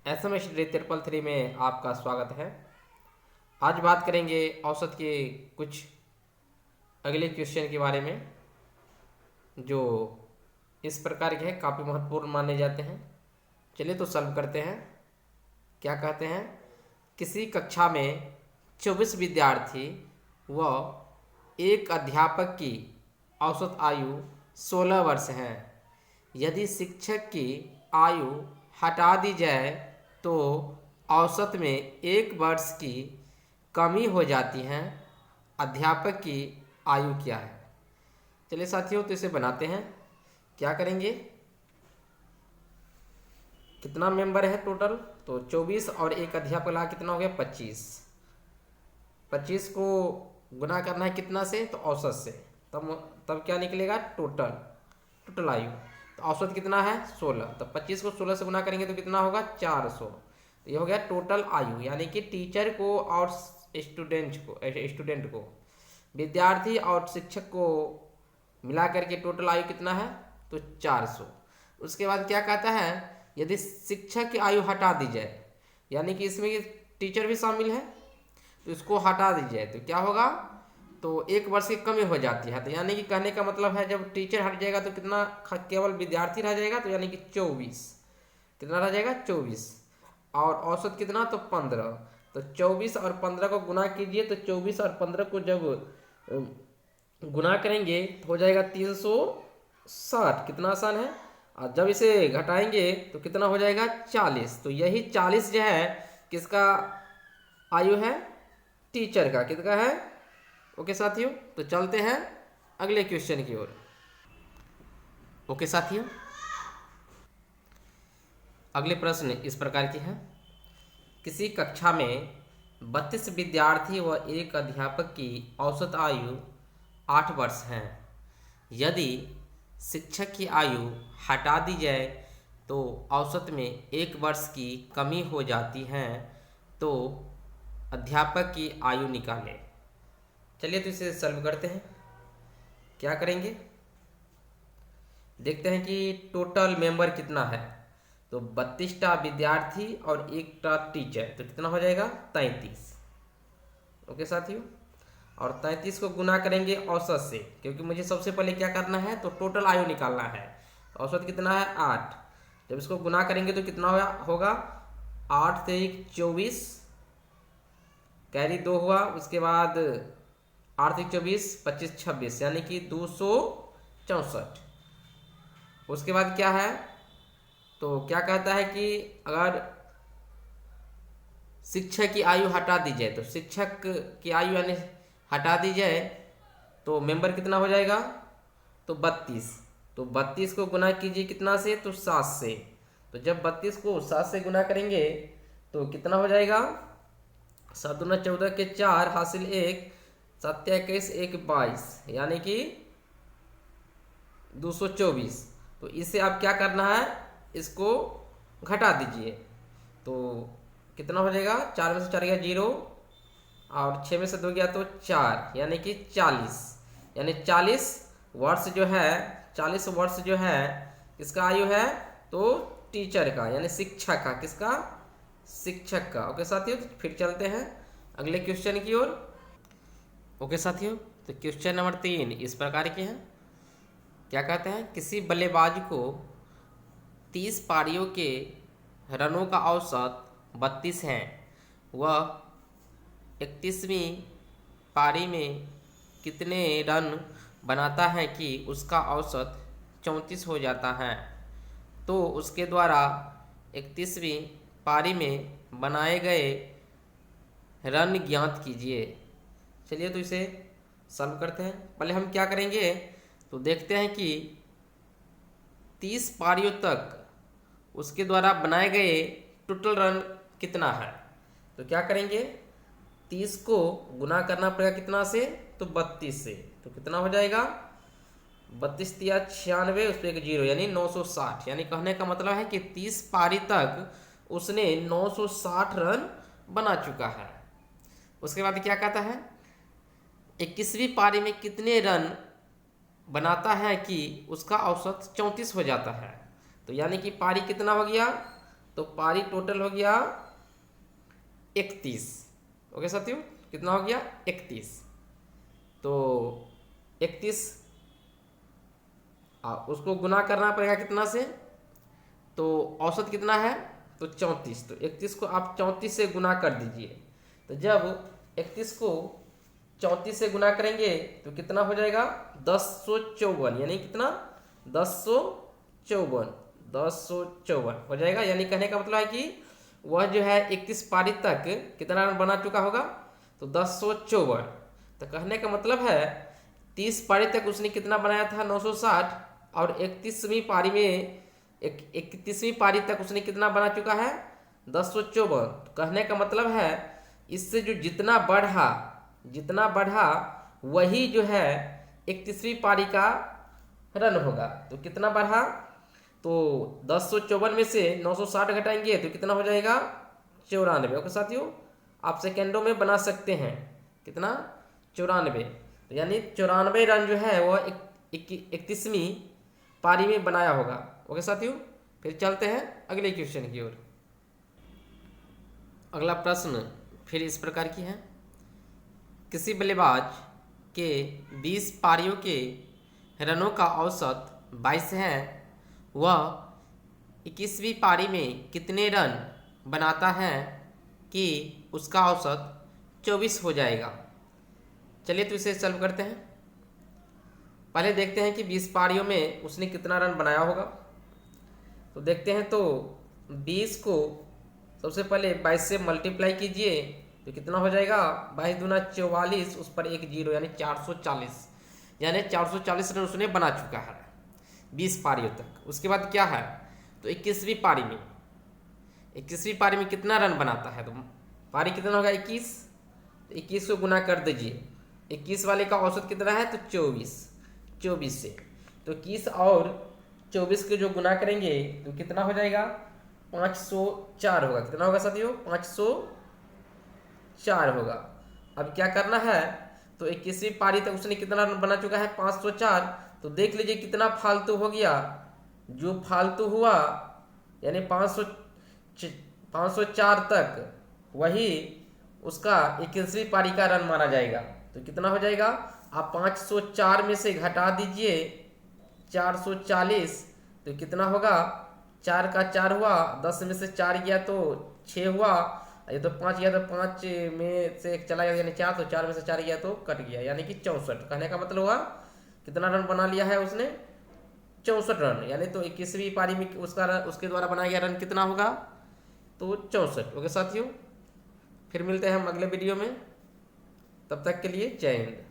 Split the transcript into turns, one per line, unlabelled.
SMS day 333 में आपका स्वागत है। आज बात करेंगे औसत के कुछ अगले क्वेश्चन के बारे में जो इस प्रकार के हैं, काफ़ी महत्वपूर्ण माने जाते हैं। चलिए तो सॉल्व करते हैं। क्या कहते हैं, किसी कक्षा में 24 विद्यार्थी व एक अध्यापक की औसत आयु 16 वर्ष है। यदि शिक्षक की आयु हटा दी जाए तो औसत में एक वर्ष की कमी हो जाती है। अध्यापक की आयु क्या है? चलिए साथियों, तो इसे बनाते हैं। क्या करेंगे, कितना मेंबर है टोटल? तो 24 और एक अध्यापक लगा कितना हो गया? 25। 25 को गुना करना है कितना से? तो औसत से। तब तब क्या निकलेगा? टोटल टोटल आयु। तो औसत कितना है? 16। तो 25 को 16 से गुना करेंगे तो कितना होगा? 400। तो ये हो गया टोटल आयु, यानी कि टीचर को और स्टूडेंट को विद्यार्थी और शिक्षक को मिला करके टोटल आयु कितना है? तो 400। उसके बाद क्या कहता है, यदि शिक्षक की आयु हटा दी जाए, यानी कि इसमें टीचर भी शामिल है, तो इसको हटा दी जाए तो क्या होगा? तो एक वर्ष की कमी हो जाती है। तो यानी कि कहने का मतलब है, जब टीचर हट जाएगा तो कितना केवल विद्यार्थी रह जाएगा, तो यानी कि 24। कितना रह जाएगा? 24। और औसत कितना? तो 15। तो 24 और 15 को गुना कीजिए, तो 24 और 15 को जब गुना करेंगे तो हो जाएगा 360। कितना आसान है। और जब इसे घटाएंगे तो कितना हो जाएगा? 40। तो यही 40 जो है किसका आयु है? टीचर का। कितना है? ओके साथियों, तो चलते हैं अगले क्वेश्चन की ओर। ओके साथियों, अगले प्रश्न इस प्रकार के हैं। किसी कक्षा में 32 विद्यार्थी व एक अध्यापक की औसत आयु 8 वर्ष है। यदि शिक्षक की आयु हटा दी जाए तो औसत में एक वर्ष की कमी हो जाती है, तो अध्यापक की आयु निकालें। चलिए तो इसे सॉल्व करते हैं। क्या करेंगे, देखते हैं कि टोटल मेंबर कितना है। तो 32टा विद्यार्थी और एक टा टीचर, तो कितना हो जाएगा? 33। ओके साथियों, और 33 को गुना करेंगे औसत से, क्योंकि मुझे सबसे पहले क्या करना है? तो टोटल आयु निकालना है। तो औसत कितना है? 8। जब इसको गुना करेंगे तो कितना होगा? 8 से 1 24, कैरी 2 हुआ। उसके बाद 8 से 24, 25 26, यानी कि 264। उसके बाद क्या है, तो क्या कहता है कि अगर शिक्षक की आयु हटा दी जाए, तो शिक्षक की आयु यानी हटा दी जाए तो मेंबर कितना हो जाएगा? तो 32। तो 32 को गुना कीजिए कितना से? तो 7 से। तो जब 32 को 7 से गुना करेंगे तो कितना हो जाएगा? 7 दूना 14 के 4 हासिल 1, 7 21 1 22, यानी कि 224। तो इसे आप क्या करना है? इसको घटा दीजिए। तो कितना हो जाएगा? 4 में से 4 गया 0, और 6 में से 2 गया तो 4, यानी कि 40। यानी 40 वर्ष जो है, 40 वर्ष जो है किसका आयु है? तो टीचर का, यानी शिक्षक का। किसका? शिक्षक का। ओके साथियों, तो फिर चलते हैं अगले क्वेश्चन की ओर। ओके साथियों, तो क्वेश्चन नंबर 3 इस प्रकार के हैं। क्या कहते हैं, किसी बल्लेबाज को 30 पारियों के रनों का औसत 32 है। वह 31वीं पारी में कितने रन बनाता है कि उसका औसत 34 हो जाता है? तो उसके द्वारा 31वीं पारी में बनाए गए रन ज्ञात कीजिए। चलिए तो इसे सॉल्व करते हैं। पहले हम क्या करेंगे, तो देखते हैं कि 30 पारियों तक उसके द्वारा बनाए गए टोटल रन कितना है। तो क्या करेंगे, 30 को गुना करना पड़ेगा कितना से? तो 32 से। तो कितना हो जाएगा? 32 तिया 96, उस पर एक 0, यानी 960। यानी कहने का मतलब है कि 30 पारी तक उसने 960 रन बना चुका है। उसके बाद क्या कहता है, 21वीं पारी में कितने रन बनाता है कि उसका औसत 34 हो जाता है। तो यानी कि पारी कितना हो गया? तो पारी टोटल हो गया 31। ओके साथियों, कितना हो गया 31। तो 31 उसको गुना करना पड़ेगा कितना से, तो औसत कितना है तो 34। तो 31 को आप 34 से गुना कर दीजिए। तो जब 31 को 34 से गुना करेंगे तो कितना हो जाएगा 1054, यानी कितना 1054 हो जाएगा। यानी कहने का मतलब है कि वह जो है 31 पारी तक कितना रन बना चुका होगा तो 1054। तो कहने का मतलब है 30 पारी तक उसने कितना बनाया था 960, और 31वीं पारी में 31वीं पारी तक उसने कितना बना चुका है 1054। कहने का मतलब है इससे जो जितना बढ़ा वही जो है 31वीं पारी का रन होगा। तो कितना बढ़ा, तो 1054 में से 960 घटाएंगे तो कितना हो जाएगा 94। ओके साथियों, आप सेकेंडों में बना सकते हैं कितना 94। तो यानी 94 रन जो है वह 31वीं पारी में बनाया होगा। ओके साथियों, फिर चलते हैं अगले क्वेश्चन की ओर। अगला प्रश्न फिर इस प्रकार की है, किसी बल्लेबाज के 20 पारियों के रनों का औसत 22 है, वह 21वीं पारी में कितने रन बनाता है कि उसका औसत 24 हो जाएगा। चलिए तो इसे सॉल्व करते हैं। पहले देखते हैं कि 20 पारियों में उसने कितना रन बनाया होगा। तो देखते हैं, तो 20 को सबसे पहले 22 से मल्टीप्लाई कीजिए तो कितना हो जाएगा 22 दूना 44, उस पर 1 जीरो यानी 440, यानी 440 रन उसने बना चुका है 20 पारियों तक। उसके बाद क्या है तो 21वीं पारी में कितना रन बनाता है, तो पारी कितना होगा 21, तो 21 को गुना कर दीजिए। 21 वाले का औसत कितना है तो 24 से, तो 21 और 24 के जो गुना करेंगे तो कितना हो जाएगा 504 होगा। कितना होगा साथियों 504 होगा। अब क्या करना है, तो 21वीं पारी तक उसने कितना रन बना चुका है 504। तो देख लीजिए कितना फालतू हो गया, जो फालतू हुआ यानी 504 तक वही उसका 21वीं पारी का रन माना जाएगा। तो कितना हो जाएगा, आप 504 में से घटा दीजिए 440, तो कितना होगा 4 का 4 हुआ, 10 में से 4 गया तो 6 हुआ, ये तो 5 गया तो 5 में से चला गया यानी 4, तो 4 में से 4 गया तो कट गया यानी कि 64। कहने का मतलब हुआ कितना रन बना लिया है उसने 64 रन, यानी तो 21वीं पारी में उसके द्वारा बनाया गया रन कितना होगा तो 64। ओके साथियों, फिर मिलते हैं हम अगले वीडियो में, तब तक के लिए जय हिंद।